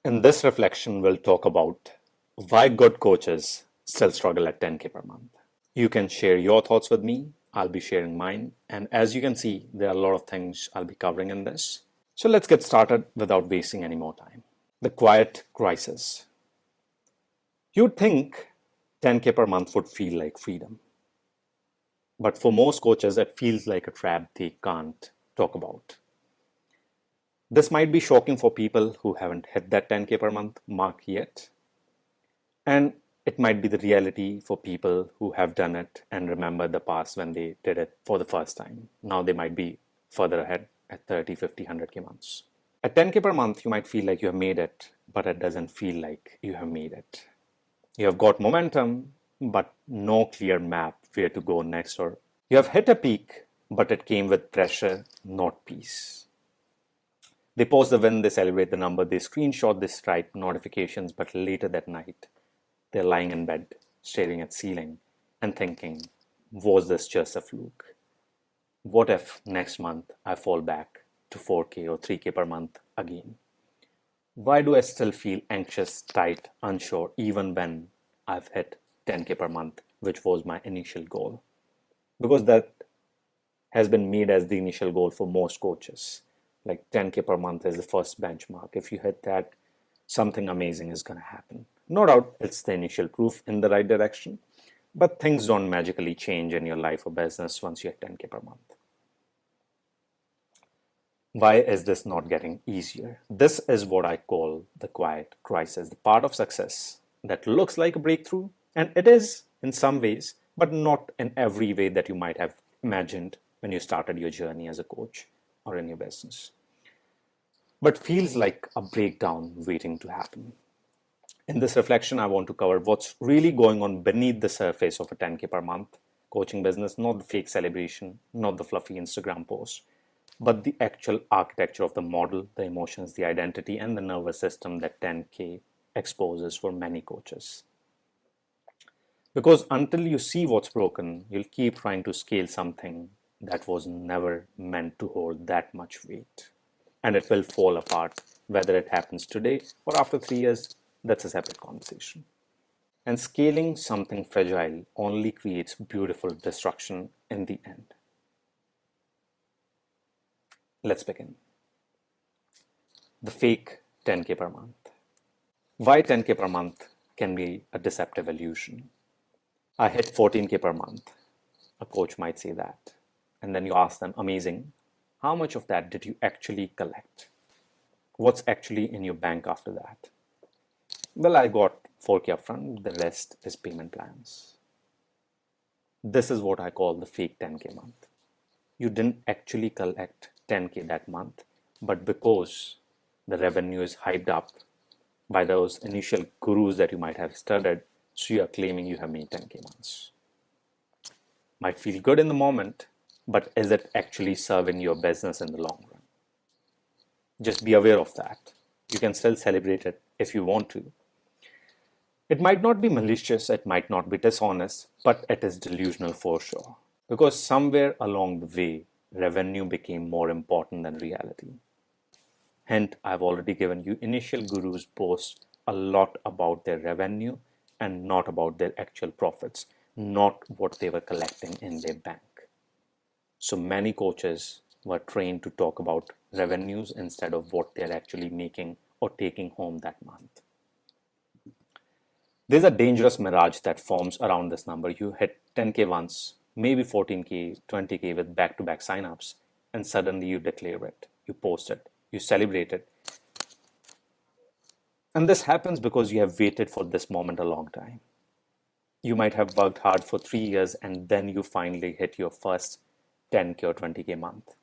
In this reflection, we'll talk about why good coaches still struggle at 10K per month. You can share your thoughts with me. I'll be sharing mine. And as you can see, there are a lot of things I'll be covering in this. So let's get started without wasting any more time. The quiet crisis. You'd think 10K per month would feel like freedom. But for most coaches, it feels like a trap they can't talk about. This might be shocking for people who haven't hit that 10K per month mark yet. And it might be the reality for people who have done it and remember the past when they did it for the first time. Now they might be further ahead at 30, 50, 100K months. At 10K per month, you might feel like you have made it, but it doesn't feel like you have made it. You have got momentum, but no clear map where to go next, or you have hit a peak, but it came with pressure, not peace. They post the win, they celebrate the number, they screenshot, they Stripe notifications, but later that night, they're lying in bed, staring at ceiling and thinking, was this just a fluke? What if next month I fall back to 4K or 3K per month again? Why do I still feel anxious, tight, unsure, even when I've hit 10K per month, which was my initial goal? Because that has been made as the initial goal for most coaches. Like 10K per month is the first benchmark. If you hit that, something amazing is going to happen. No doubt it's the initial proof in the right direction, but things don't magically change in your life or business once you hit 10K per month. Why is this not getting easier? This is what I call the quiet crisis, the part of success that looks like a breakthrough, and it is in some ways, but not in every way that you might have imagined when you started your journey as a coach or in your business, but feels like a breakdown waiting to happen. In this reflection, I want to cover what's really going on beneath the surface of a 10K per month coaching business, not the fake celebration, not the fluffy Instagram post, but the actual architecture of the model, the emotions, the identity, and the nervous system that 10K exposes for many coaches. Because until you see what's broken, you'll keep trying to scale something that was never meant to hold that much weight. And it will fall apart, whether it happens today or after 3 years, that's a separate conversation. And scaling something fragile only creates beautiful destruction in the end. Let's begin. The fake 10K per month. Why 10K per month can be a deceptive illusion? I hit 14K per month. A coach might say that. And then you ask them, amazing, how much of that did you actually collect? What's actually in your bank after that? Well, I got 4K upfront, the rest is payment plans. This is what I call the fake 10K month. You didn't actually collect 10K that month, but because the revenue is hyped up by those initial gurus that you might have studied, so you are claiming you have made 10K months. Might feel good in the moment, but is it actually serving your business in the long run? Just be aware of that. You can still celebrate it if you want to. It might not be malicious, it might not be dishonest, but it is delusional for sure. Because somewhere along the way, revenue became more important than reality. Hence, I've already given you initial gurus boast a lot about their revenue and not about their actual profits, not what they were collecting in their bank. So many coaches were trained to talk about revenues instead of what they're actually making or taking home that month. There's a dangerous mirage that forms around this number. You hit 10K once, maybe 14K, 20K with back-to-back signups, and suddenly you declare it, you post it, you celebrate it. And this happens because you have waited for this moment a long time. You might have worked hard for 3 years and then you finally hit your first 10K or 20K month.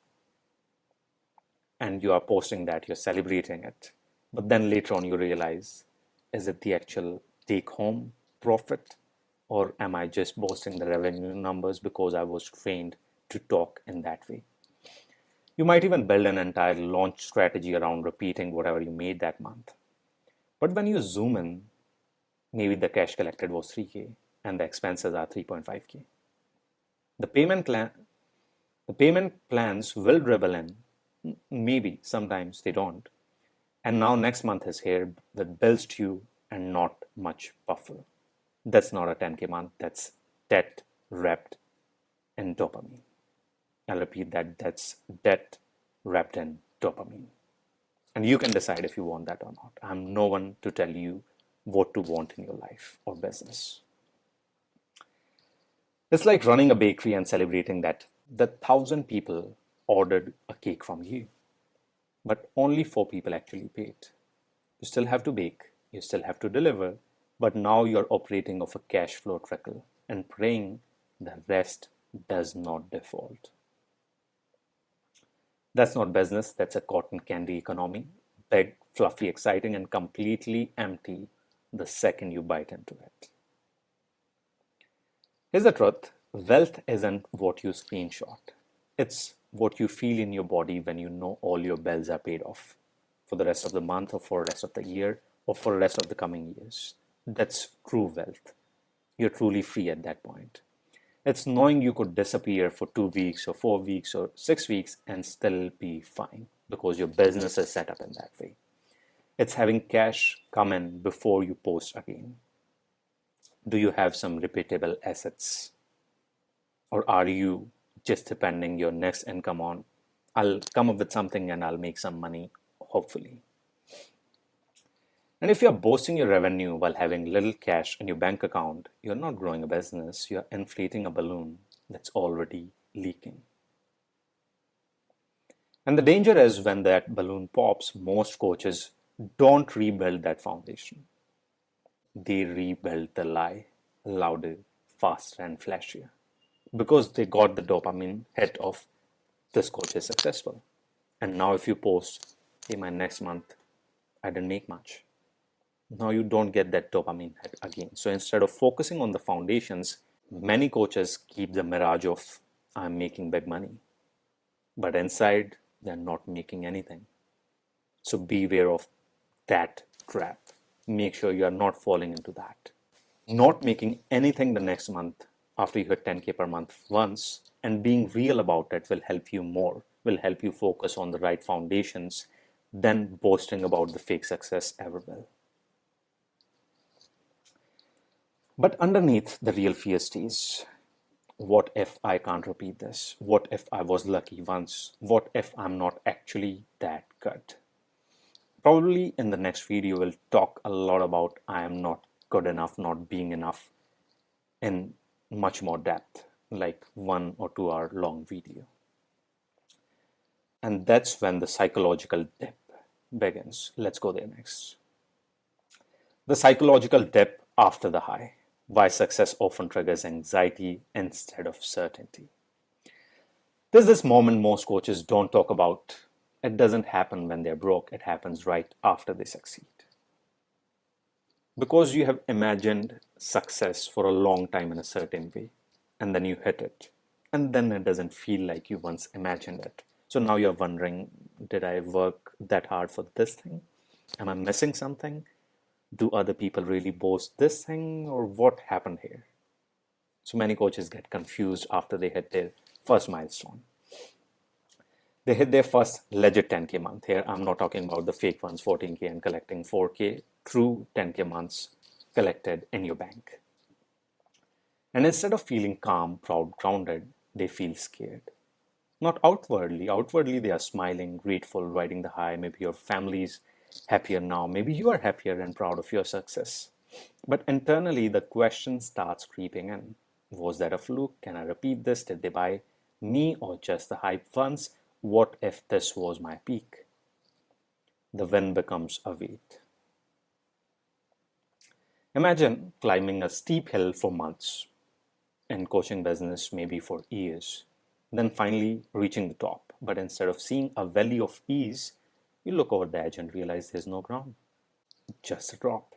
And you are posting that, you're celebrating it. But then later on you realize, is it the actual take home profit? Or am I just boasting the revenue numbers because I was trained to talk in that way? You might even build an entire launch strategy around repeating whatever you made that month. But when you zoom in, maybe the cash collected was 3K and the expenses are 3.5K. The payment plans will dribble in, maybe sometimes they don't, And now next month is here with bills due and not much buffer. That's not a 10K month, that's debt wrapped in dopamine. I'll repeat that, that's debt wrapped in dopamine. And you can decide if you want that or not. I'm no one to tell you what to want in your life or business. It's like running a bakery and celebrating that the 1,000 people ordered a cake from you, but only 4 people actually paid. You still have to bake, you still have to deliver, but now you're operating off a cash flow trickle and praying the rest does not default. That's not business, that's a cotton candy economy. Big, fluffy, exciting, and completely empty the second you bite into it. Here's the truth, wealth isn't what you screenshot, it's what you feel in your body when you know all your bills are paid off for the rest of the month or for the rest of the year or for the rest of the coming years. That's true wealth. You're truly free at that point. It's knowing you could disappear for 2 weeks or 4 weeks or 6 weeks and still be fine because your business is set up in that way. It's having cash come in before you post again. Do you have some repeatable assets? Or are you just depending your next income on, I'll come up with something and I'll make some money, hopefully. And if you're boasting your revenue while having little cash in your bank account, you're not growing a business, you're inflating a balloon that's already leaking. And the danger is when that balloon pops, most coaches don't rebuild that foundation. They rebuild the lie louder, faster, and flashier because they got the dopamine hit of this coach is successful. And now if you post, hey, my next month, I didn't make much. Now you don't get that dopamine hit again. So instead of focusing on the foundations, many coaches keep the mirage of, I'm making big money. But inside, they're not making anything. So beware of that trap. Make sure you are not falling into that. Not making anything the next month after you hit 10K per month once and being real about it will help you more, will help you focus on the right foundations than boasting about the fake success ever will. But underneath the real fear stays, what if I can't repeat this? What if I was lucky once? What if I'm not actually that good? Probably in the next video, we'll talk a lot about I am not good enough, not being enough in much more depth, like 1 or 2 hour long video. And that's when the psychological dip begins. Let's go there next. The psychological dip after the high. Why success often triggers anxiety instead of certainty. There's this moment most coaches don't talk about. It doesn't happen when they're broke, it happens right after they succeed. Because you have imagined success for a long time in a certain way, and then you hit it, and then it doesn't feel like you once imagined it. So now you're wondering, did I work that hard for this thing? Am I missing something? Do other people really boast this thing, or what happened here? So many coaches get confused after they hit their first milestone. They hit their first legit 10K month. Here, I'm not talking about the fake ones, 14K and collecting 4K, true 10K months collected in your bank. And instead of feeling calm, proud, grounded, they feel scared. Not outwardly. Outwardly, they are smiling, grateful, riding the high. Maybe your family's happier now. Maybe you are happier and proud of your success. But internally, the question starts creeping in. Was that a fluke? Can I repeat this? Did they buy me or just the hype ones? What if this was my peak? The win becomes a weight. Imagine climbing a steep hill for months, in coaching business maybe for years, then finally reaching the top. But instead of seeing a valley of ease, you look over the edge and realize there's no ground, just a drop.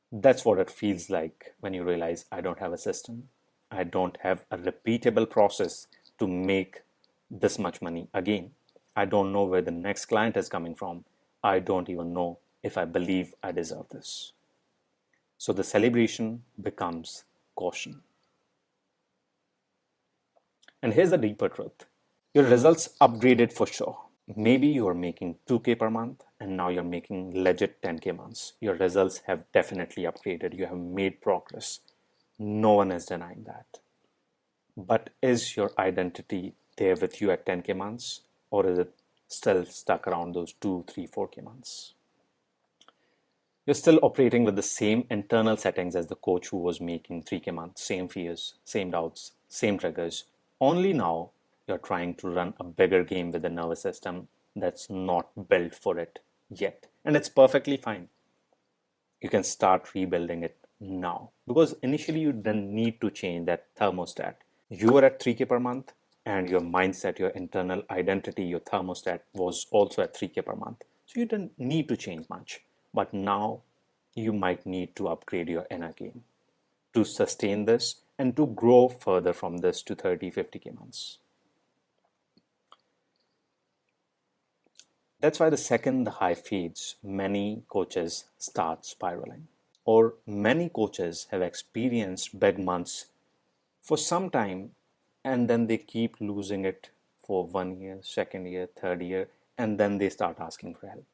That's what it feels like when you realize I don't have a system. I don't have a repeatable process to make this much money again. I don't know where the next client is coming from. I don't even know if I believe I deserve this. So the celebration becomes caution. And here's the deeper truth. Your results upgraded for sure. Maybe you're making 2K per month and now you're making legit 10K months. Your results have definitely upgraded. You have made progress. No one is denying that. But is your identity there with you at 10K months, or is it still stuck around those 2, 3, 4K months? You're still operating with the same internal settings as the coach who was making 3K months, same fears, same doubts, same triggers. Only now you're trying to run a bigger game with the nervous system that's not built for it yet. And it's perfectly fine. You can start rebuilding it now, because initially you didn't need to change that thermostat. You were at 3K per month, and your mindset, your internal identity, your thermostat was also at 3K per month. So you didn't need to change much. But now you might need to upgrade your inner game to sustain this and to grow further from this to 30, 50K months. That's why the second the high fades, many coaches start spiraling. Or many coaches have experienced big months for some time, and then they keep losing it for 1 year, second year, third year, and then they start asking for help.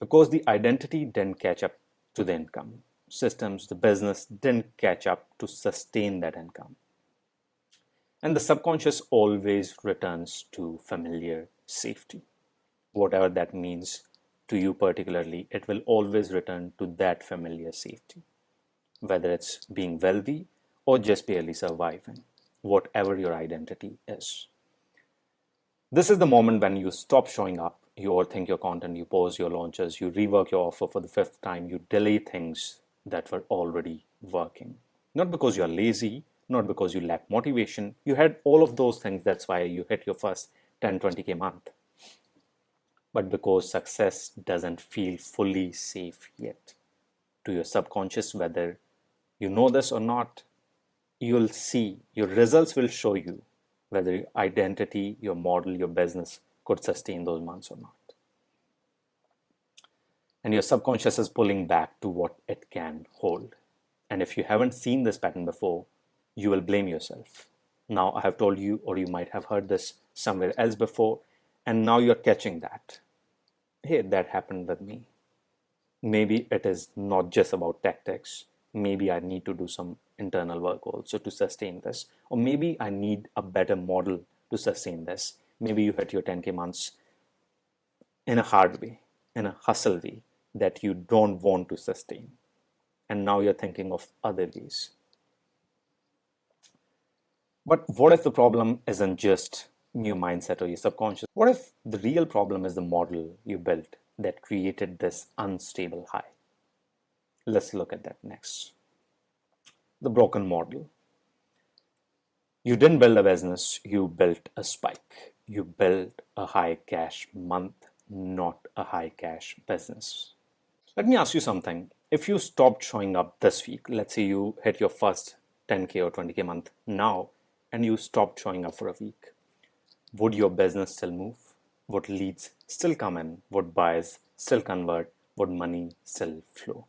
Because the identity didn't catch up to the income. Systems, the business didn't catch up to sustain that income. And the subconscious always returns to familiar safety. Whatever that means to you particularly, it will always return to that familiar safety. Whether it's being wealthy or just barely surviving, whatever your identity is. This is the moment when you stop showing up, you overthink your content, you pause your launches, you rework your offer for the fifth time, you delay things that were already working. Not because you're lazy, not because you lack motivation. You had all of those things, that's why you hit your first 10, 20K month. But because success doesn't feel fully safe yet. To your subconscious, whether you know this or not, you'll see, your results will show you whether your identity, your model, your business could sustain those months or not. And your subconscious is pulling back to what it can hold. And if you haven't seen this pattern before, you will blame yourself. Now, I have told you, or you might have heard this somewhere else before, and now you're catching that. Hey, that happened with me. Maybe it is not just about tactics. Maybe I need to do some internal work also to sustain this. Or maybe I need a better model to sustain this. Maybe you hit your 10K months in a hard way, in a hustle way that you don't want to sustain. And now you're thinking of other ways. But what if the problem isn't just your mindset or your subconscious? What if the real problem is the model you built that created this unstable high? Let's look at that next. The broken model. You didn't build a business, you built a spike. You built a high cash month, not a high cash business. Let me ask you something. If you stopped showing up this week, let's say you hit your first 10K or 20K month now, and you stopped showing up for a week, would your business still move? Would leads still come in? Would buyers still convert? Would money still flow?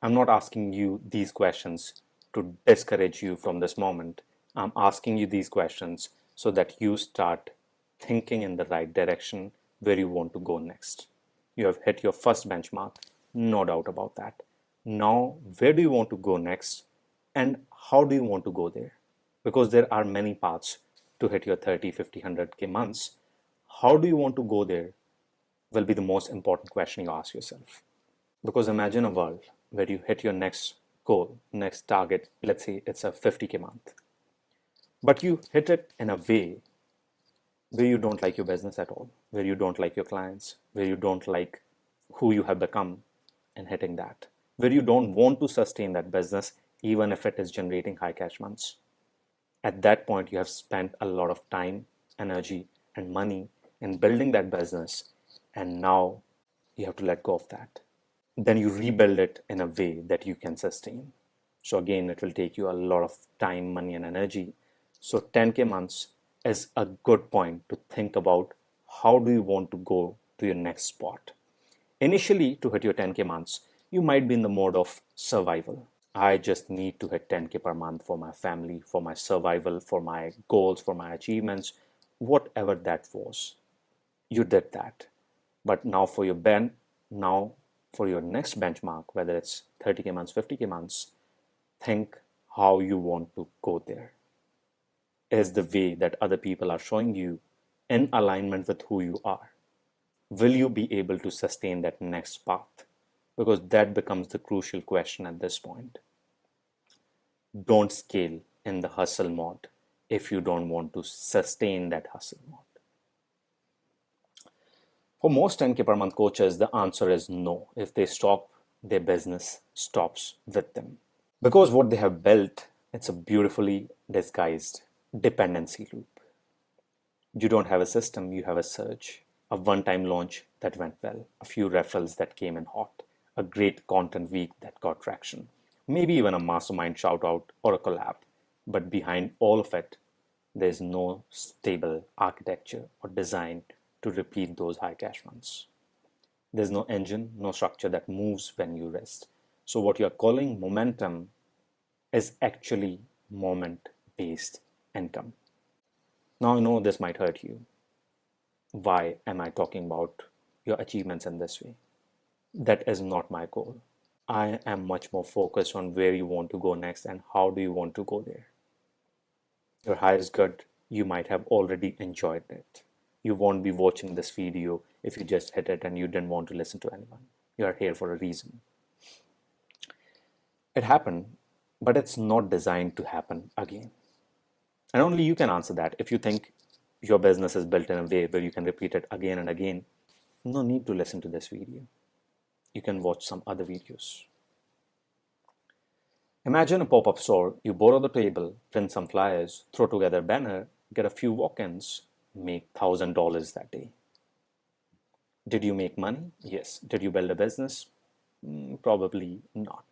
I'm not asking you these questions to discourage you from this moment. I'm asking you these questions so that you start thinking in the right direction where you want to go next. You have hit your first benchmark, no doubt about that. Now, where do you want to go next, and how do you want to go there? Because there are many paths to hit your 30, 50, 100K months. How do you want to go there will be the most important question you ask yourself. Because imagine a world where you hit your next goal, next target, let's say it's a 50K month, but you hit it in a way where you don't like your business at all, where you don't like your clients, where you don't like who you have become in hitting that, where you don't want to sustain that business even if it is generating high cash months. At that point, you have spent a lot of time, energy, and money in building that business, and now you have to let go of that. Then you rebuild it in a way that you can sustain. So again, it will take you a lot of time, money, and energy. So 10K months is a good point to think about how do you want to go to your next spot. Initially, to hit your 10K months, you might be in the mode of survival. I just need to hit 10K per month for my family, for my survival, for my goals, for my achievements, whatever that was. You did that. But now for your next benchmark, whether it's 30K months, 50K months, think how you want to go there. Is the way that other people are showing you in alignment with who you are? Will you be able to sustain that next path? Because that becomes the crucial question at this point. Don't scale in the hustle mode if you don't want to sustain that hustle mode. For most 10K per month coaches, the answer is no. If they stop, their business stops with them. Because what they have built, it's a beautifully disguised dependency loop. You don't have a system, you have a surge, a one-time launch that went well, a few referrals that came in hot, a great content week that got traction, maybe even a mastermind shout out or a collab. But behind all of it, there's no stable architecture or design to repeat those high cash runs. There's no engine, no structure that moves when you rest. So what you're calling momentum is actually moment-based income. Now I know this might hurt you. Why am I talking about your achievements in this way? That is not my goal. I am much more focused on where you want to go next and how do you want to go there. Your high is good. You might have already enjoyed it. You won't be watching this video if you just hit it and you didn't want to listen to anyone. You are here for a reason. It happened, but it's not designed to happen again. And only you can answer that. If you think your business is built in a way where you can repeat it again and again, no need to listen to this video. You can watch some other videos. Imagine a pop-up store. You borrow the table, print some flyers, throw together a banner, get a few walk-ins, make $1,000 that day. Did you make money? Yes. Did you build a business? Probably not.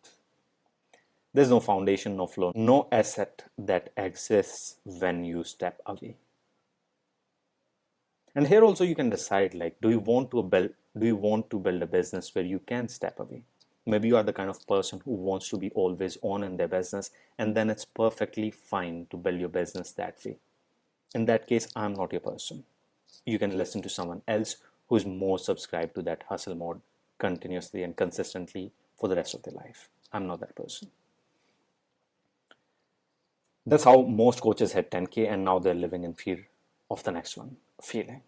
There's no foundation, no flow, no asset that exists when you step away. And here also you can decide, like, do you want to build a business where you can step away? Maybe you are the kind of person who wants to be always on in their business, and then it's perfectly fine to build your business that way. In that case, I'm not your person. You can listen to someone else who's more subscribed to that hustle mode continuously and consistently for the rest of their life. I'm not that person. That's how most coaches hit 10K and now they're living in fear of the next one, failing.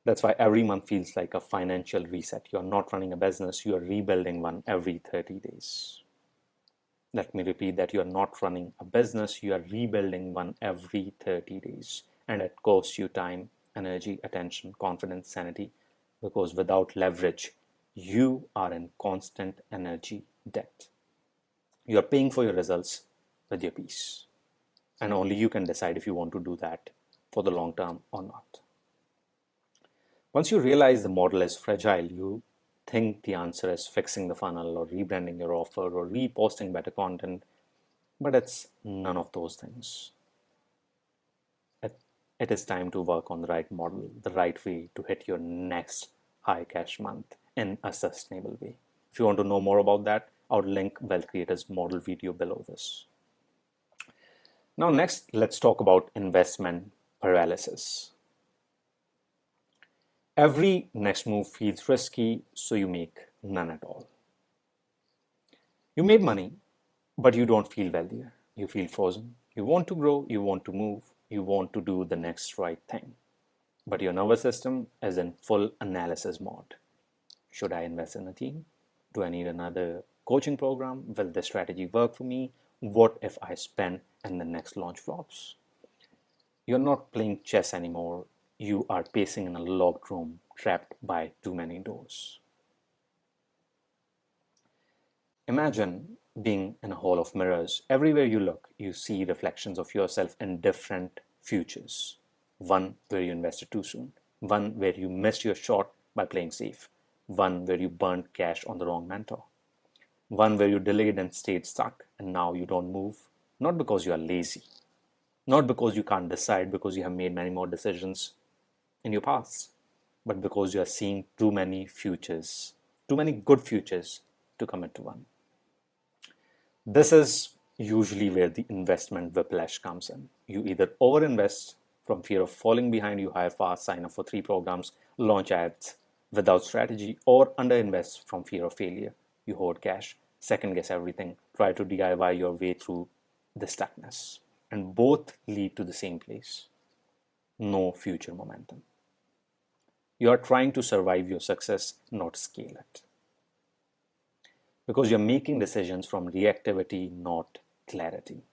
That's why every month feels like a financial reset. You're not running a business, you're rebuilding one every 30 days. Let me repeat that. You're not running a business, you are rebuilding one every 30 days. And it costs you time, energy, attention, confidence, sanity, because without leverage, you are in constant energy debt. You're paying for your results with your peace. And only you can decide if you want to do that for the long term or not. Once you realize the model is fragile, you think the answer is fixing the funnel or rebranding your offer or reposting better content, but it's none of those things. It is time to work on the right model, the right way to hit your next high cash month in a sustainable way. If you want to know more about that, I would link Wealth Creators model video below this. Now next, let's talk about investment paralysis. Every next move feels risky, so you make none at all. You made money, but you don't feel wealthier. You feel frozen. You want to grow, you want to move, you want to do the next right thing. But your nervous system is in full analysis mode. Should I invest in a team? Do I need another coaching program? Will this strategy work for me? What if I spend and the next launch flops? You're not playing chess anymore. You are pacing in a locked room, trapped by too many doors. Imagine being in a hall of mirrors. Everywhere you look, you see reflections of yourself in different futures. One where you invested too soon. One where you missed your shot by playing safe. One where you burned cash on the wrong mentor. One where you delayed and stayed stuck and now you don't move. Not because you are lazy. Not because you can't decide, because you have made many more decisions in your past, but because you are seeing too many futures, too many good futures to commit to one. This is usually where the investment whiplash comes in. You either overinvest from fear of falling behind, you hire fast, sign up for 3 programs, launch ads, without strategy, or underinvest from fear of failure. You hoard cash, second guess everything, try to DIY your way through the stuckness. And both lead to the same place: no future momentum. You are trying to survive your success, not scale it. Because you're making decisions from reactivity, not clarity.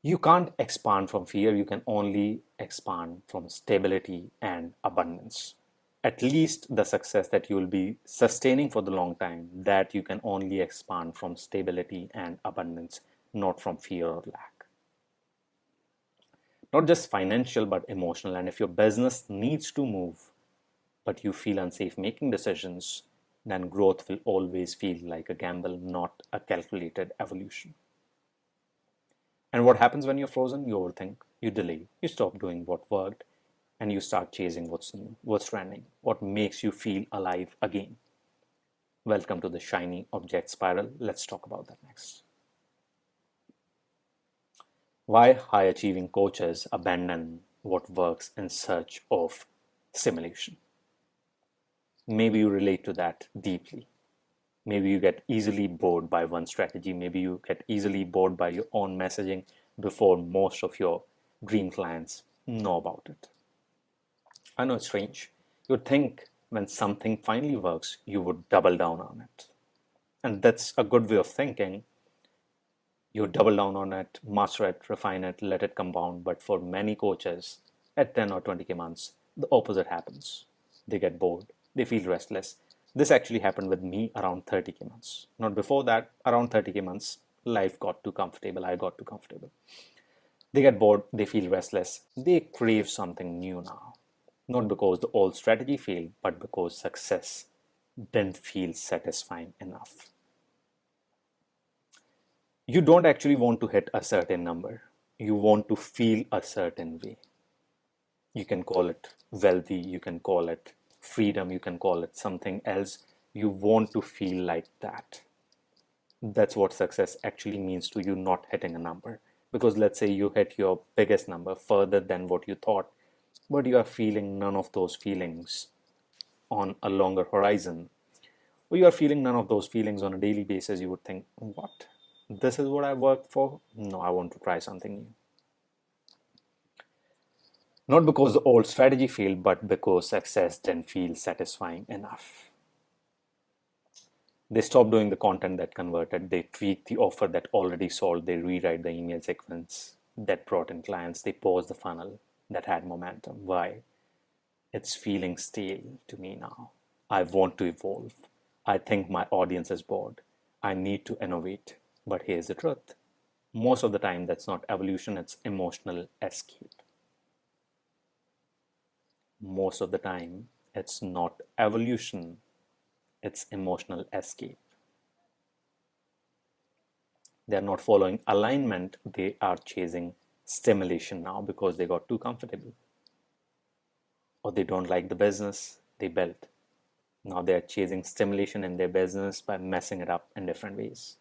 You can't expand from fear, you can only expand from stability and abundance. At least the success that you will be sustaining for the long time, that you can only expand from stability and abundance, not from fear or lack. Not just financial, but emotional. And if your business needs to move, but you feel unsafe making decisions, then growth will always feel like a gamble, not a calculated evolution. And what happens when you're frozen? You overthink, you delay, you stop doing what worked, and you start chasing what's new, what's trending, what makes you feel alive again. Welcome to the shiny object spiral. Let's talk about that next. Why high achieving coaches abandon what works in search of simulation. Maybe you relate to that deeply. Maybe you get easily bored by one strategy. Maybe you get easily bored by your own messaging before most of your dream clients know about it. I know it's strange. You'd think when something finally works, you would double down on it. And that's a good way of thinking. You double down on it, master it, refine it, let it compound. But for many coaches, at 10 or 20K months, the opposite happens. They get bored, they feel restless. This actually happened with me around 30K months. Not before that, around 30K months, life got too comfortable, I got too comfortable. They get bored, they feel restless, they crave something new now. Not because the old strategy failed, but because success didn't feel satisfying enough. You don't actually want to hit a certain number. You want to feel a certain way. You can call it wealthy, you can call it freedom, you can call it something else. You want to feel like that. That's what success actually means to you, not hitting a number. Because let's say you hit your biggest number further than what you thought, but you are feeling none of those feelings on a longer horizon, or you are feeling none of those feelings on a daily basis. You would think, what? This is what I worked for? No, I want to try something new. Not because the old strategy failed, but because success didn't feel satisfying enough. They stop doing the content that converted. They tweak the offer that already sold. They rewrite the email sequence that brought in clients. They pause the funnel that had momentum. Why? It's feeling stale to me now. I want to evolve. I think my audience is bored. I need to innovate. But here's the truth. Most of the time, that's not evolution, it's emotional escape. Most of the time, it's not evolution, it's emotional escape. They're not following alignment, they are chasing stimulation now because they got too comfortable. Or they don't like the business they built. Now they're chasing stimulation in their business by messing it up in different ways.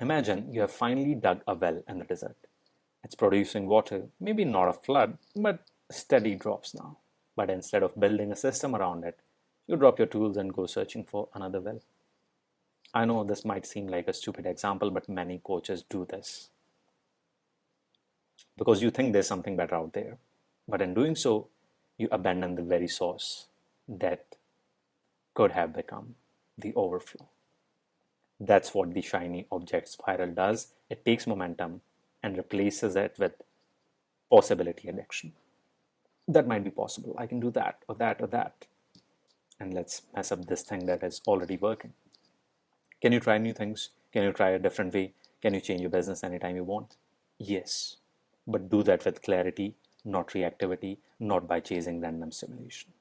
Imagine you have finally dug a well in the desert. It's producing water, maybe not a flood, but steady drops now. But instead of building a system around it, you drop your tools and go searching for another well. I know this might seem like a stupid example, but many coaches do this because you think there's something better out there. But in doing so, you abandon the very source that could have become the overflow. That's what the shiny object spiral does. It takes momentum and replaces it with possibility addiction. That might be possible. I can do that or that or that. And let's mess up this thing that is already working. Can you try new things? Can you try a different way? Can you change your business anytime you want? Yes. But do that with clarity, not reactivity, not by chasing random stimulation.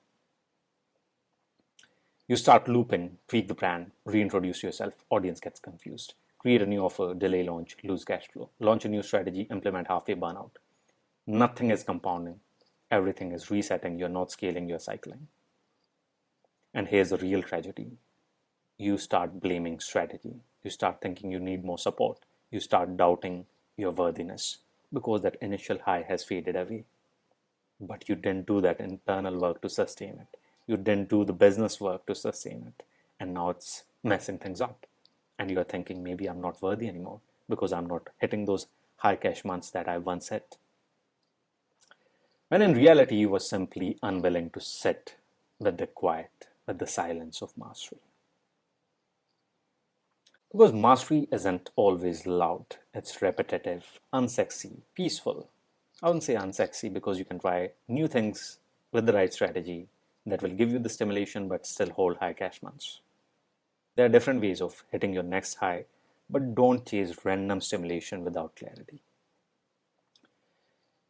You start looping, tweak the brand, reintroduce yourself, audience gets confused. Create a new offer, delay launch, lose cash flow. Launch a new strategy, implement halfway burnout. Nothing is compounding. Everything is resetting. You're not scaling, you're cycling. And here's the real tragedy. You start blaming strategy. You start thinking you need more support. You start doubting your worthiness because that initial high has faded away. but you didn't do that internal work to sustain it. You didn't do the business work to sustain it. And now it's messing things up. And you're thinking, maybe I'm not worthy anymore because I'm not hitting those high cash months that I once hit. When in reality, you were simply unwilling to sit with the quiet, with the silence of mastery. Because mastery isn't always loud, it's repetitive, unsexy, peaceful. I wouldn't say unsexy because you can try new things with the right strategy that will give you the stimulation but still hold high cash months. There are different ways of hitting your next high, but don't chase random stimulation without clarity.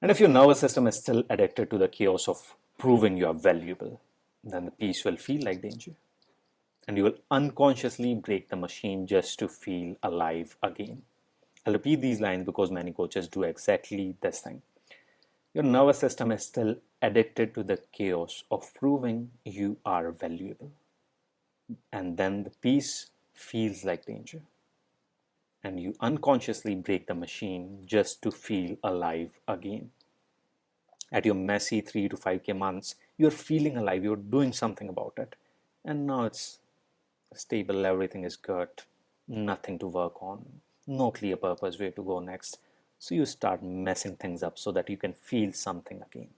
And if your nervous system is still addicted to the chaos of proving you are valuable, then the peace will feel like danger. And you will unconsciously break the machine just to feel alive again. I'll repeat these lines because many coaches do exactly this thing. Your nervous system is still addicted to the chaos of proving you are valuable. And then the peace feels like danger. And you unconsciously break the machine just to feel alive again. At your messy 3 to 5K months, you're feeling alive, you're doing something about it. And now it's stable, everything is good, nothing to work on, no clear purpose where to go next. So you start messing things up so that you can feel something again.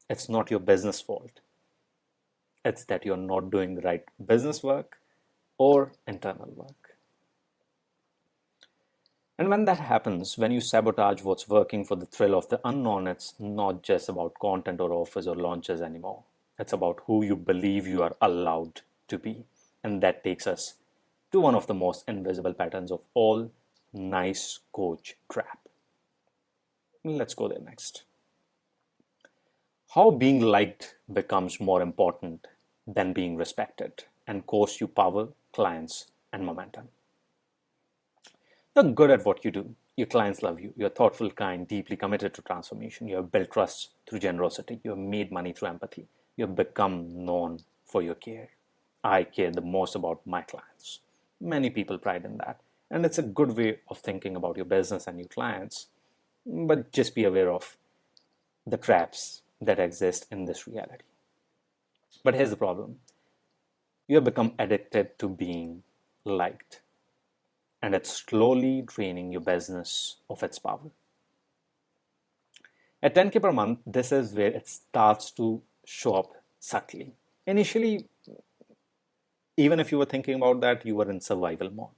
It's not your business fault. It's that you're not doing the right business work or internal work. And when that happens, when you sabotage what's working for the thrill of the unknown, it's not just about content or offers or launches anymore. It's about who you believe you are allowed to be. And that takes us to one of the most invisible patterns of all, nice coach trap. Let's go there next. How being liked becomes more important than being respected and costs you power, clients, and momentum. You're good at what you do. Your clients love you. You're thoughtful, kind, deeply committed to transformation. You have built trust through generosity. You have made money through empathy. You have become known for your care. I care the most about my clients. Many people pride in that. And it's a good way of thinking about your business and your clients. But just be aware of the traps that exist in this reality. But here's the problem. You have become addicted to being liked. And it's slowly draining your business of its power. At 10K per month, this is where it starts to show up subtly. Initially, even if you were thinking about that, you were in survival mode.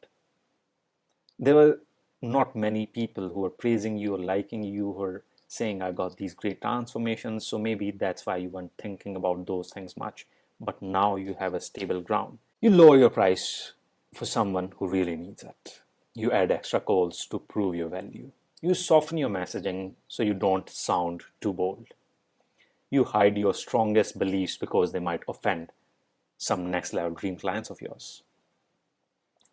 There were not many people who were praising you or liking you or saying, I got these great transformations. So maybe that's why you weren't thinking about those things much. But now you have a stable ground. You lower your price for someone who really needs it. You add extra calls to prove your value. You soften your messaging so you don't sound too bold. You hide your strongest beliefs because they might offend some next level dream clients of yours.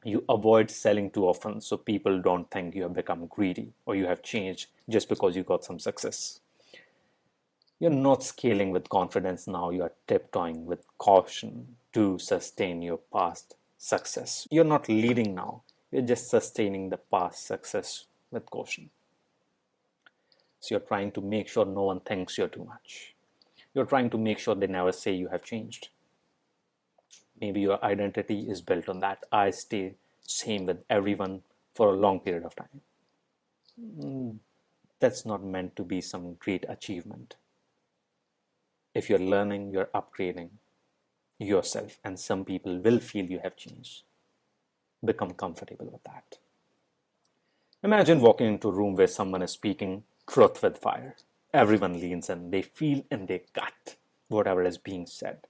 You avoid selling too often so people don't think you have become greedy or you have changed just because you got some success. You're not scaling with confidence now, you are tiptoeing with caution to sustain your past success. You're not leading now, you're just sustaining the past success with caution. So you're trying to make sure no one thinks you're too much. You're trying to make sure they never say you have changed. Maybe your identity is built on that. I stay same with everyone for a long period of time. That's not meant to be some great achievement. If you're learning, you're upgrading yourself, and some people will feel you have changed. Become comfortable with that. Imagine walking into a room where someone is speaking truth with fire. Everyone leans in, they feel in their gut whatever is being said.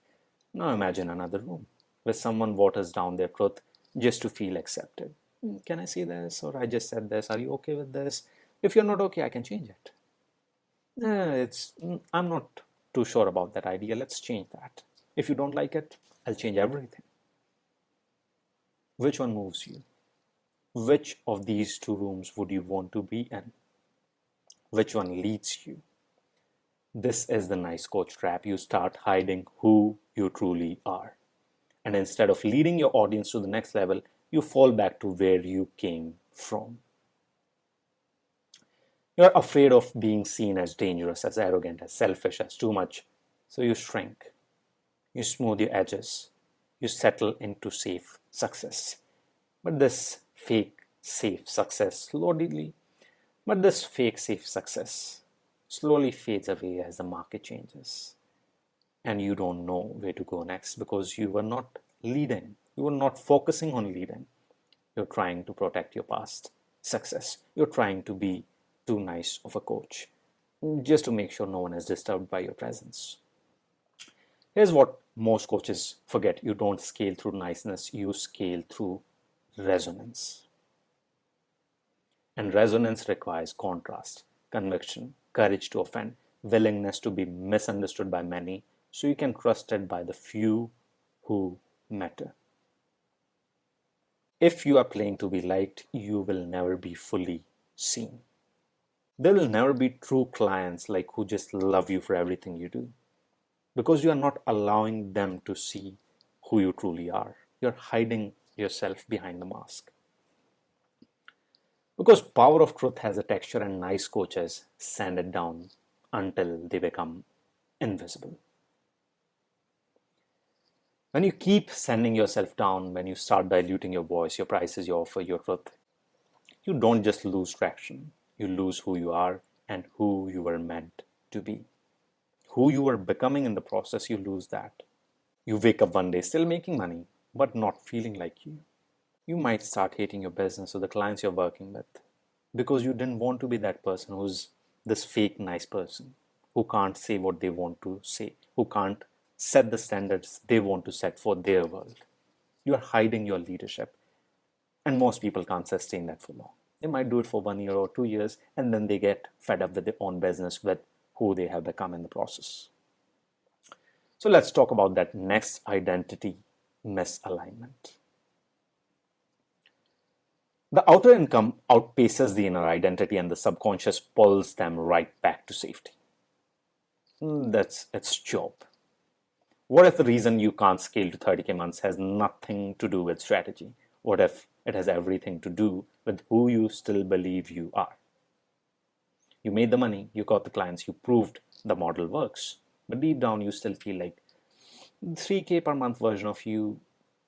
Now imagine another room where someone waters down their truth just to feel accepted. Can I say this? Or I just said this. Are you okay with this? If you're not okay, I can change it. I'm not too sure about that idea. Let's change that. If you don't like it, I'll change everything. Which one moves you? Which of these two rooms would you want to be in? Which one leads you? This is the nice coach trap. You start hiding who you truly are. And instead of leading your audience to the next level, you fall back to where you came from. You're afraid of being seen as dangerous, as arrogant, as selfish, as too much. So you shrink, you smooth your edges, you settle into safe success. But this fake safe success slowly, but this fake safe success slowly fades away as the market changes. And you don't know where to go next because you were not leading. You were not focusing on leading. You're trying to protect your past success. You're trying to be too nice of a coach just to make sure no one is disturbed by your presence. Here's what most coaches forget: you don't scale through niceness, you scale through resonance. And resonance requires contrast, conviction, courage to offend, willingness to be misunderstood by many so you can trust it by the few who matter. If you are playing to be liked, you will never be fully seen. There will never be true clients like who just love you for everything you do because you are not allowing them to see who you truly are. You're hiding yourself behind the mask. Because power of truth has a texture and nice coaches sand it down until they become invisible. When you keep sending yourself down, when you start diluting your voice, your prices, your offer, your truth, you don't just lose traction, you lose who you are and who you were meant to be. Who you were becoming in the process, you lose that. You wake up one day still making money, but not feeling like you. You might start hating your business or the clients you're working with because you didn't want to be that person who's this fake nice person who can't say what they want to say, who can't set the standards they want to set for their world. You're hiding your leadership, and most people can't sustain that for long. They might do it for 1 year or 2 years, and then they get fed up with their own business, with who they have become in the process. So let's talk about that next identity misalignment. The outer income outpaces the inner identity, and the subconscious pulls them right back to safety. That's its job. What if the reason you can't scale to 30K months has nothing to do with strategy? What if it has everything to do with who you still believe you are? You made the money, you got the clients, you proved the model works, but deep down you still feel like 3K per month version of you.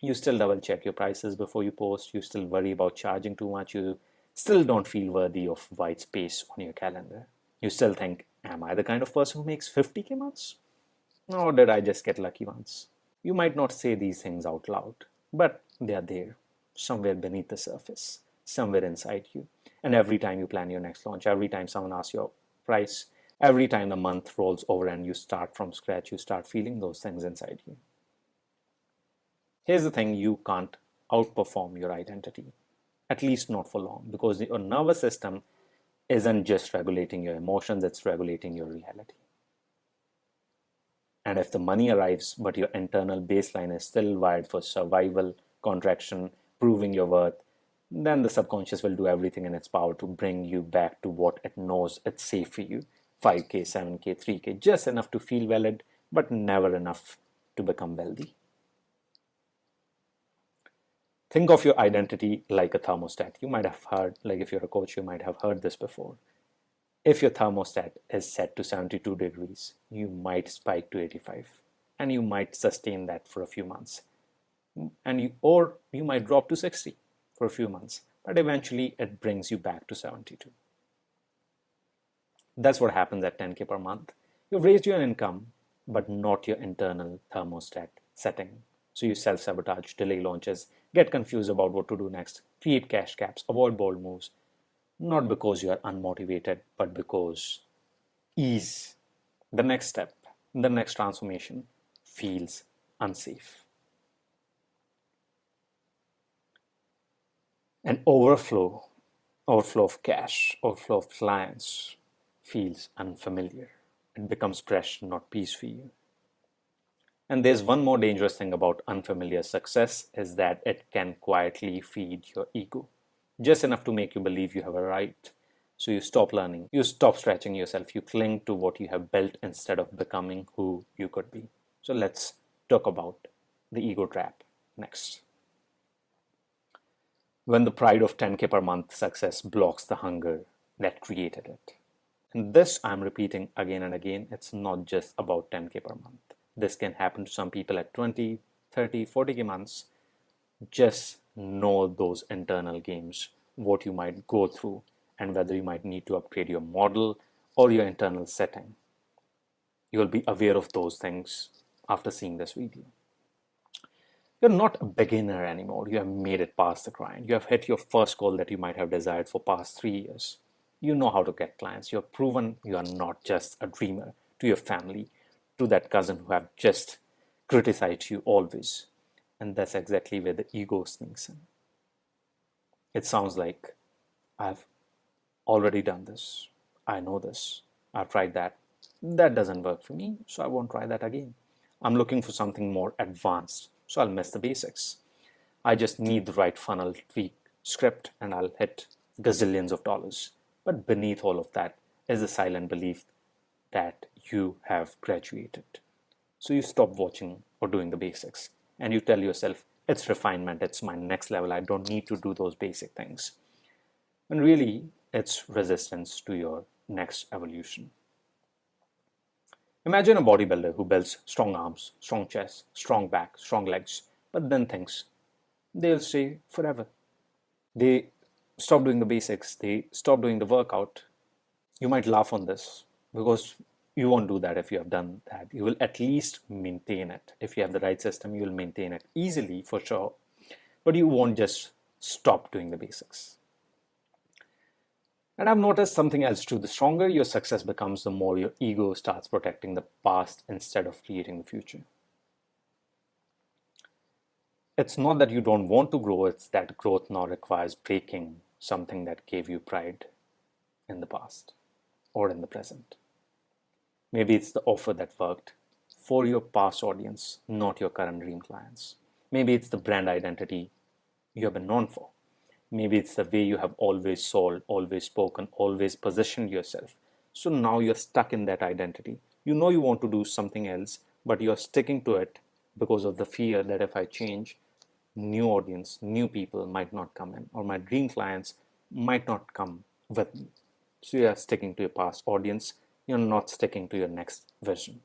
You still double check your prices before you post, you still worry about charging too much, you still don't feel worthy of white space on your calendar. You still think, am I the kind of person who makes 50K months? Or did I just get lucky once? You might not say these things out loud, but they are there, somewhere beneath the surface, somewhere inside you. And every time you plan your next launch, every time someone asks your price, every time the month rolls over and you start from scratch, you start feeling those things inside you. Here's the thing: you can't outperform your identity, at least not for long, because your nervous system isn't just regulating your emotions, it's regulating your reality. And if the money arrives, but your internal baseline is still wired for survival, contraction, proving your worth, then the subconscious will do everything in its power to bring you back to what it knows it's safe for you: 5K, 7K, 3K, just enough to feel valid, but never enough to become wealthy. Think of your identity like a thermostat. You might have heard, like if you're a coach, you might have heard this before. If your thermostat is set to 72 degrees, you might spike to 85 and you might sustain that for a few months. Or you might drop to 60 for a few months, but eventually it brings you back to 72. That's what happens at 10K per month. You've raised your income, but not your internal thermostat setting. So you self-sabotage, delay launches, get confused about what to do next, create cash caps, avoid bold moves, not because you are unmotivated, but because ease, the next step, the next transformation, feels unsafe. An overflow of cash, overflow of clients feels unfamiliar. It becomes pressure, not peace for you. And there's one more dangerous thing about unfamiliar success is that it can quietly feed your ego, just enough to make you believe you have arrived. So you stop learning, you stop stretching yourself, you cling to what you have built instead of becoming who you could be. So let's talk about the ego trap next. When the pride of 10K per month success blocks the hunger that created it. And this I'm repeating again and again. It's not just about 10K per month. This can happen to some people at 20, 30, 40K months. Just know those internal games, what you might go through, and whether you might need to upgrade your model or your internal setting. You will be aware of those things after seeing this video. You're not a beginner anymore. You have made it past the grind. You have hit your first goal that you might have desired for past 3 years. You know how to get clients. You have proven you are not just a dreamer to your family, to that cousin who have just criticized you always. And that's exactly where the ego sneaks in. It sounds like I've already done this. I know this. I've tried that. That doesn't work for me, so I won't try that again. I'm looking for something more advanced, so I'll miss the basics. I just need the right funnel tweak script and I'll hit gazillions of dollars. But beneath all of that is the silent belief that you have graduated. So you stop watching or doing the basics and you tell yourself, it's refinement, it's my next level, I don't need to do those basic things. And really, it's resistance to your next evolution. Imagine a bodybuilder who builds strong arms, strong chest, strong back, strong legs, but then thinks they'll stay forever. They stop doing the basics, they stop doing the workout. You might laugh on this because you won't do that if you have done that. You will at least maintain it. If you have the right system, you will maintain it easily for sure. But you won't just stop doing the basics. And I've noticed something else too. The stronger your success becomes, the more your ego starts protecting the past instead of creating the future. It's not that you don't want to grow, it's that growth now requires breaking something that gave you pride in the past or in the present. Maybe it's the offer that worked for your past audience, not your current dream clients. Maybe it's the brand identity you have been known for. Maybe it's the way you have always sold, always spoken, always positioned yourself. So now you're stuck in that identity. You know you want to do something else, but you're sticking to it because of the fear that if I change, new audience, new people might not come in, or my dream clients might not come with me. So you're sticking to your past audience, you're not sticking to your next vision.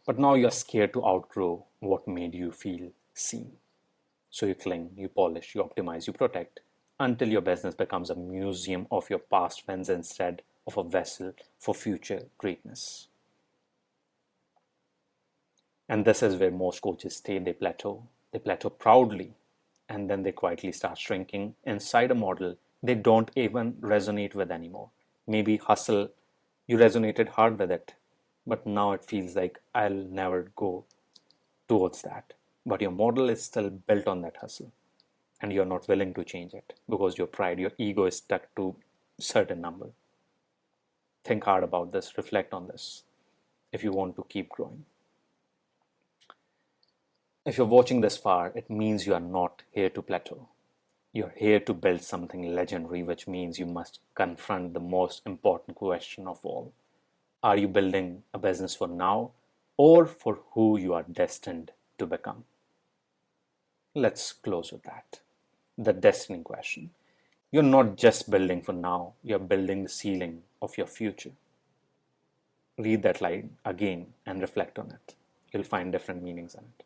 But now you're scared to outgrow what made you feel seen. So you cling, you polish, you optimize, you protect until your business becomes a museum of your past wins instead of a vessel for future greatness. And this is where most coaches stay. They plateau proudly, and then they quietly start shrinking inside a model they don't even resonate with anymore. Maybe hustle, you resonated hard with it, but now it feels like I'll never go towards that. But your model is still built on that hustle, and you're not willing to change it because your pride, your ego is stuck to a certain number. Think hard about this, reflect on this if you want to keep growing. If you're watching this far, it means you are not here to plateau. You're here to build something legendary, which means you must confront the most important question of all. Are you building a business for now or for who you are destined to become? Let's close with that. The destiny question. You're not just building for now, you're building the ceiling of your future. Read that line again and reflect on it. You'll find different meanings in it.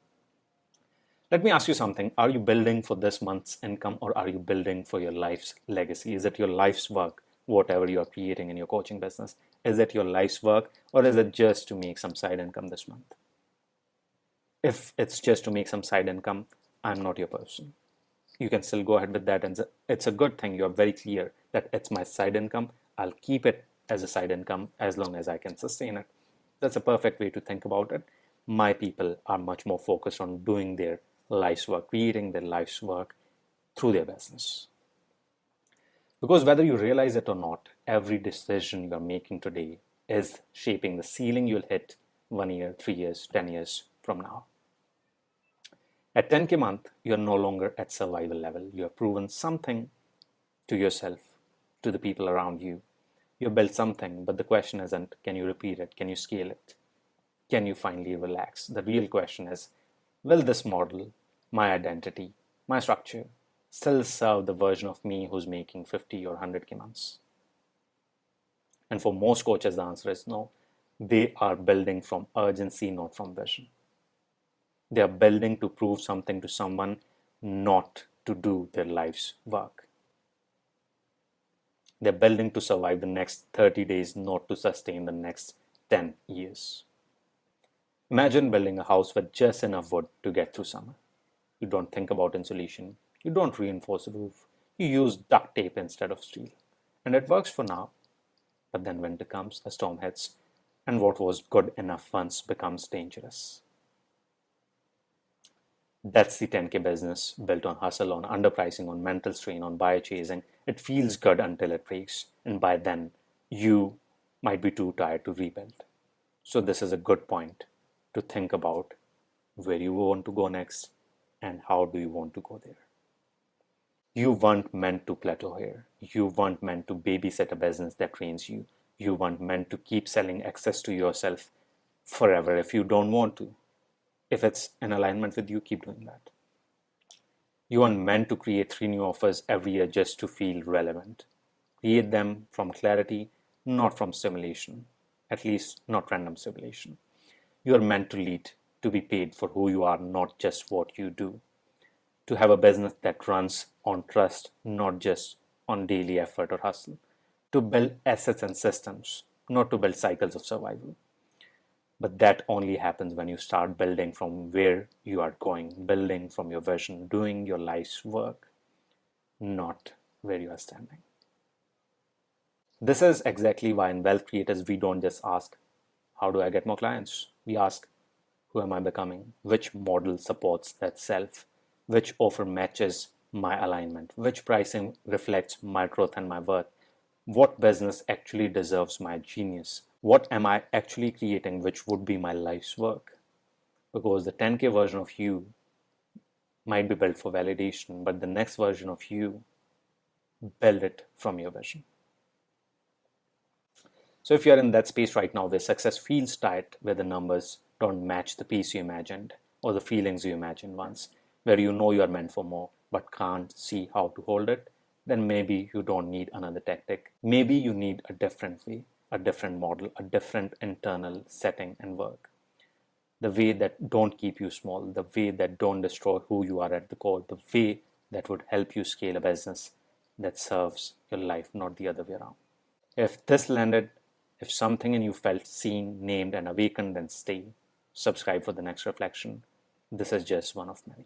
Let me ask you something. Are you building for this month's income or are you building for your life's legacy? Is it your life's work, whatever you are creating in your coaching business? Is it your life's work or is it just to make some side income this month? If it's just to make some side income, I'm not your person. You can still go ahead with that, and it's a good thing. You're very clear that it's my side income. I'll keep it as a side income as long as I can sustain it. That's a perfect way to think about it. My people are much more focused on doing their life's work, creating their life's work through their business. Because whether you realize it or not, every decision you're making today is shaping the ceiling you'll hit 1 year, 3 years, 10 years from now. At 10K month, you're no longer at survival level. You have proven something to yourself, to the people around you. You've built something, but the question isn't, can you repeat it? Can you scale it? Can you finally relax? The real question is, will this model, my identity, my structure, still serve the version of me who's making 50 or 100K months? And for most coaches, the answer is no. They are building from urgency, not from vision. They are building to prove something to someone, not to do their life's work. They're building to survive the next 30 days, not to sustain the next 10 years. Imagine building a house with just enough wood to get through summer. You don't think about insulation. You don't reinforce the roof. You use duct tape instead of steel. And it works for now. But then winter comes, a storm hits, and what was good enough once becomes dangerous. That's the 10K business built on hustle, on underpricing, on mental strain, on buyer chasing. It feels good until it breaks. And by then, you might be too tired to rebuild. So, this is a good point to think about where you want to go next and how do you want to go there. You weren't meant to plateau here. You weren't meant to babysit a business that trains you. You weren't meant to keep selling access to yourself forever if you don't want to. If it's in alignment with you, keep doing that. You aren't meant to create 3 new offers every year just to feel relevant. Create them from clarity, not from stimulation. At least not random stimulation. You are meant to lead, to be paid for who you are, not just what you do. To have a business that runs on trust, not just on daily effort or hustle. To build assets and systems, not to build cycles of survival. But that only happens when you start building from where you are going, building from your vision, doing your life's work, not where you are standing. This is exactly why in Wealth Creators, we don't just ask, how do I get more clients? We ask, who am I becoming? Which model supports that self? Which offer matches my alignment? Which pricing reflects my growth and my worth? What business actually deserves my genius? What am I actually creating which would be my life's work? Because the 10K version of you might be built for validation, but the next version of you, build it from your vision. So if you're in that space right now where success feels tight, where the numbers don't match the peace you imagined or the feelings you imagined once, where you know you are meant for more but can't see how to hold it, then maybe you don't need another tactic. Maybe you need a different way, a different model, a different internal setting and work. The way that don't keep you small, the way that don't destroy who you are at the core, the way that would help you scale a business that serves your life, not the other way around. If this landed, if something in you felt seen, named, and awakened, then stay. Subscribe for the next reflection. This is just one of many.